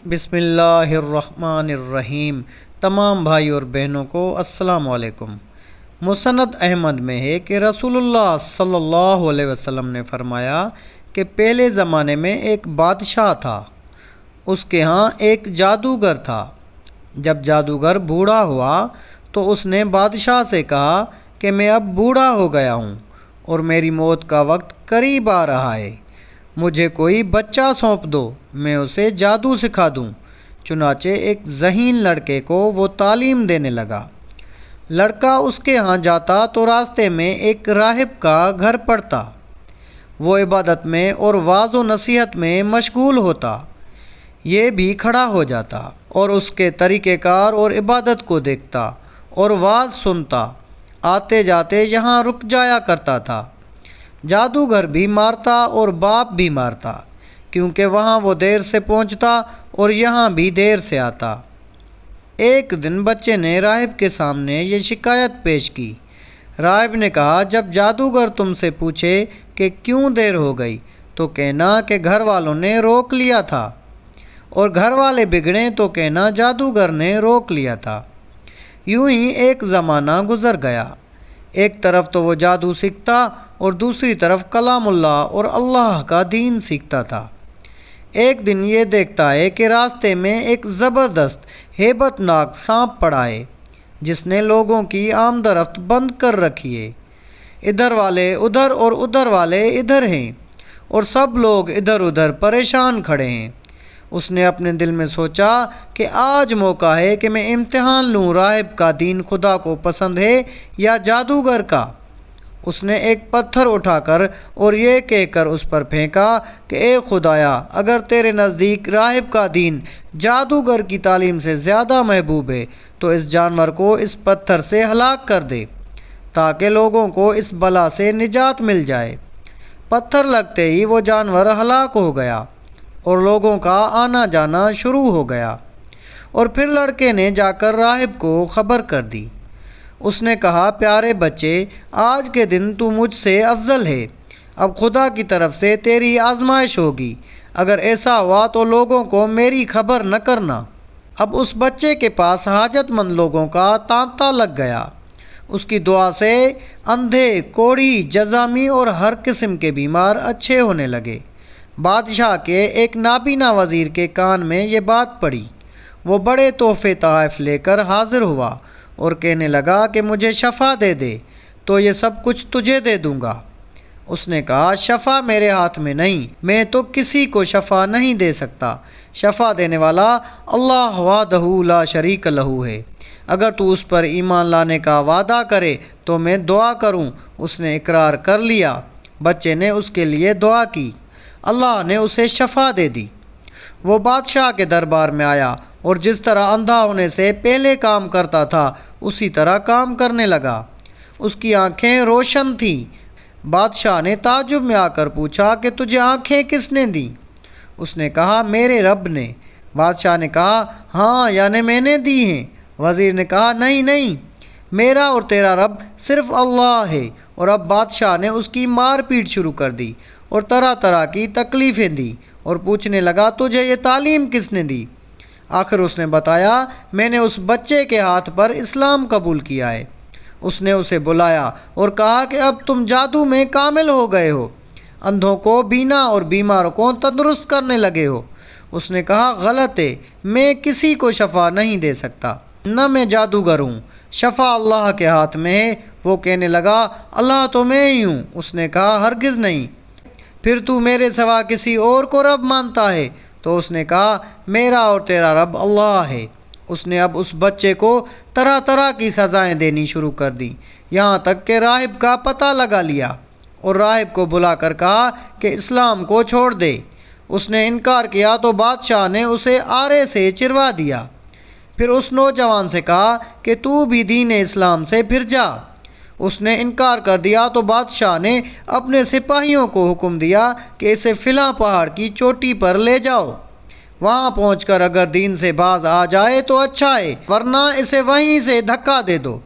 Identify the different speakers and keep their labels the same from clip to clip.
Speaker 1: بسم اللہ الرحمن الرحیم۔ تمام بھائی اور بہنوں کو السلام علیکم۔ مسند احمد میں ہے کہ رسول اللہ صلی اللہ علیہ وسلم نے فرمایا کہ پہلے زمانے میں ایک بادشاہ تھا، اس کے ہاں ایک جادوگر تھا۔ جب جادوگر بوڑھا ہوا تو اس نے بادشاہ سے کہا کہ میں اب بوڑھا ہو گیا ہوں اور میری موت کا وقت قریب آ رہا ہے، مجھے کوئی بچہ سونپ دو، میں اسے جادو سکھا دوں۔ چنانچہ ایک ذہین لڑکے کو وہ تعلیم دینے لگا۔ لڑکا اس کے ہاں جاتا تو راستے میں ایک راہب کا گھر پڑتا، وہ عبادت میں اور وعظ و نصیحت میں مشغول ہوتا، یہ بھی کھڑا ہو جاتا اور اس کے طریقہ کار اور عبادت کو دیکھتا اور وعظ سنتا، آتے جاتے یہاں رک جایا کرتا تھا۔ جادوگر بھی مارتا اور باپ بھی مارتا، کیونکہ وہاں وہ دیر سے پہنچتا اور یہاں بھی دیر سے آتا۔ ایک دن بچے نے راہب کے سامنے یہ شکایت پیش کی۔ راہب نے کہا، جب جادوگر تم سے پوچھے کہ کیوں دیر ہو گئی تو کہنا کہ گھر والوں نے روک لیا تھا، اور گھر والے بگڑے تو کہنا جادوگر نے روک لیا تھا۔ یوں ہی ایک زمانہ گزر گیا، ایک طرف تو وہ جادو سیکھتا اور دوسری طرف کلام اللہ اور اللہ کا دین سیکھتا تھا۔ ایک دن یہ دیکھتا ہے کہ راستے میں ایک زبردست ہیبت ناک سانپ پڑا ہے، جس نے لوگوں کی آمد و رفت بند کر رکھی ہے۔ ادھر والے ادھر اور ادھر والے ادھر ہیں، اور سب لوگ ادھر ادھر پریشان کھڑے ہیں۔ اس نے اپنے دل میں سوچا کہ آج موقع ہے کہ میں امتحان لوں، راہب کا دین خدا کو پسند ہے یا جادوگر کا۔ اس نے ایک پتھر اٹھا کر اور یہ کہہ کر اس پر پھینکا کہ اے خدایا، اگر تیرے نزدیک راہب کا دین جادوگر کی تعلیم سے زیادہ محبوب ہے تو اس جانور کو اس پتھر سے ہلاک کر دے، تاکہ لوگوں کو اس بلا سے نجات مل جائے۔ پتھر لگتے ہی وہ جانور ہلاک ہو گیا اور لوگوں کا آنا جانا شروع ہو گیا۔ اور پھر لڑکے نے جا کر راہب کو خبر کر دی۔ اس نے کہا، پیارے بچے، آج کے دن تو مجھ سے افضل ہے، اب خدا کی طرف سے تیری آزمائش ہوگی، اگر ایسا ہوا تو لوگوں کو میری خبر نہ کرنا۔ اب اس بچے کے پاس حاجت مند لوگوں کا تانتا لگ گیا۔ اس کی دعا سے اندھے، کوڑی، جذامی اور ہر قسم کے بیمار اچھے ہونے لگے۔ بادشاہ کے ایک نابینا وزیر کے کان میں یہ بات پڑی۔ وہ بڑے تحفے تحائف لے کر حاضر ہوا اور کہنے لگا کہ مجھے شفا دے دے تو یہ سب کچھ تجھے دے دوں گا۔ اس نے کہا، شفا میرے ہاتھ میں نہیں، میں تو کسی کو شفا نہیں دے سکتا، شفا دینے والا اللہ وحدہ لا شریک لہ ہے، اگر تو اس پر ایمان لانے کا وعدہ کرے تو میں دعا کروں۔ اس نے اقرار کر لیا۔ بچے نے اس کے لیے دعا کی، اللہ نے اسے شفا دے دی۔ وہ بادشاہ کے دربار میں آیا اور جس طرح اندھا ہونے سے پہلے کام کرتا تھا اسی طرح کام کرنے لگا۔ اس کی آنکھیں روشن تھیں۔ بادشاہ نے تعجب میں آ کر پوچھا کہ تجھے آنکھیں کس نے دیں؟ اس نے کہا، میرے رب نے۔ بادشاہ نے کہا، ہاں، یعنی میں نے دی ہیں۔ وزیر نے کہا، نہیں نہیں، میرا اور تیرا رب صرف اللہ ہے۔ اور اب بادشاہ نے اس کی مار پیٹ شروع کر دی اور طرح طرح کی تکلیفیں دی اور پوچھنے لگا، تجھے یہ تعلیم کس نے دی؟ آخر اس نے بتایا، میں نے اس بچے کے ہاتھ پر اسلام قبول کیا ہے۔ اس نے اسے بلایا اور کہا کہ اب تم جادو میں کامل ہو گئے ہو، اندھوں کو بینا اور بیماروں کو تندرست کرنے لگے ہو۔ اس نے کہا، غلط ہے، میں کسی کو شفا نہیں دے سکتا، نہ میں جادوگر ہوں، شفا اللہ کے ہاتھ میں ہے۔ وہ کہنے لگا، اللہ تو میں ہی ہوں۔ اس نے کہا، ہرگز نہیں، پھر تو میرے سوا کسی اور کو رب مانتا ہے؟ تو اس نے کہا، میرا اور تیرا رب اللہ ہے۔ اس نے اب اس بچے کو طرح طرح کی سزائیں دینی شروع کر دیں، یہاں تک کہ راہب کا پتہ لگا لیا اور راہب کو بلا کر کہا کہ اسلام کو چھوڑ دے۔ اس نے انکار کیا تو بادشاہ نے اسے آرے سے چروا دیا۔ پھر اس نوجوان سے کہا کہ تو بھی دین اسلام سے پھر جا۔ اس نے انکار کر دیا تو بادشاہ نے اپنے سپاہیوں کو حکم دیا کہ اسے فلاں پہاڑ کی چوٹی پر لے جاؤ، وہاں پہنچ کر اگر دین سے باز آ جائے تو اچھا ہے، ورنہ اسے وہیں سے دھکا دے دو۔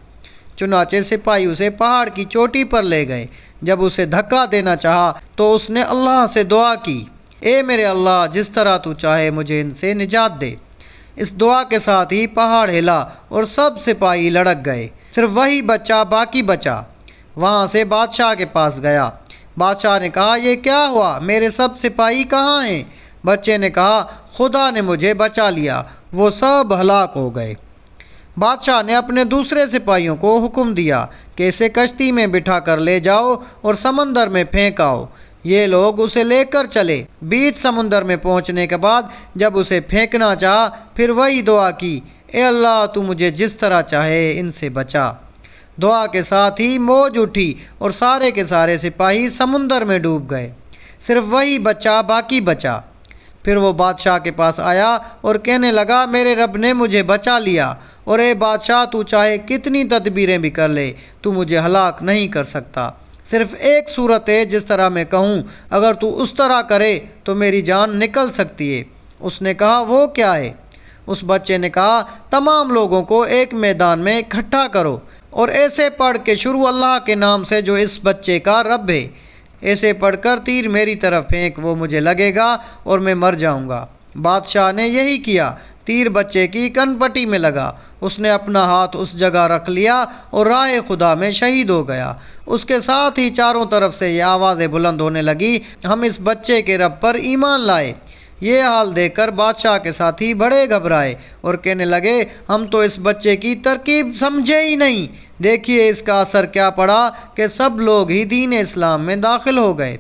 Speaker 1: چنانچہ سپاہی اسے پہاڑ کی چوٹی پر لے گئے۔ جب اسے دھکا دینا چاہا تو اس نے اللہ سے دعا کی، اے میرے اللہ، جس طرح تو چاہے مجھے ان سے نجات دے۔ اس دعا کے ساتھ ہی پہاڑ ہلا اور سب سپاہی لڑک گئے، صرف وہی بچہ باقی بچا۔ وہاں سے بادشاہ کے پاس گیا۔ بادشاہ نے کہا، یہ کیا ہوا؟ میرے سب سپاہی کہاں ہیں؟ بچے نے کہا، خدا نے مجھے بچا لیا، وہ سب ہلاک ہو گئے۔ بادشاہ نے اپنے دوسرے سپاہیوں کو حکم دیا کہ اسے کشتی میں بٹھا کر لے جاؤ اور سمندر میں پھینک آؤ۔ یہ لوگ اسے لے کر چلے۔ بیچ سمندر میں پہنچنے کے بعد جب اسے پھینکنا چاہا، پھر وہی دعا کی، اے اللہ، تو مجھے جس طرح چاہے ان سے بچا۔ دعا کے ساتھ ہی موج اٹھی اور سارے کے سارے سپاہی سمندر میں ڈوب گئے، صرف وہی بچہ باقی بچا۔ پھر وہ بادشاہ کے پاس آیا اور کہنے لگا، میرے رب نے مجھے بچا لیا، اور اے بادشاہ، تو چاہے کتنی تدبیریں بھی کر لے، تو مجھے ہلاک نہیں کر سکتا۔ صرف ایک صورت ہے جس طرح میں کہوں، اگر تو اس طرح کرے تو میری جان نکل سکتی ہے۔ اس نے کہا، وہ کیا ہے؟ اس بچے نے کہا، تمام لوگوں کو ایک میدان میں اکٹھا کرو اور ایسے پڑھ کے شروع اللہ کے نام سے جو اس بچے کا رب ہے۔ ایسے پڑھ کر تیر میری طرف پھینک، وہ مجھے لگے گا اور میں مر جاؤں گا۔ بادشاہ نے یہی کیا۔ تیر بچے کی کن پٹی میں لگا، اس نے اپنا ہاتھ اس جگہ رکھ لیا اور راہ خدا میں شہید ہو گیا۔ اس کے ساتھ ہی چاروں طرف سے یہ آوازیں بلند ہونے لگی، ہم اس بچے کے رب پر ایمان لائے۔ یہ حال دیکھ کر بادشاہ کے ساتھی بڑے گھبرائے اور کہنے لگے، ہم تو اس بچے کی ترکیب سمجھے ہی نہیں۔ دیکھیے اس کا اثر کیا پڑا کہ سب لوگ ہی دین اسلام میں داخل ہو گئے۔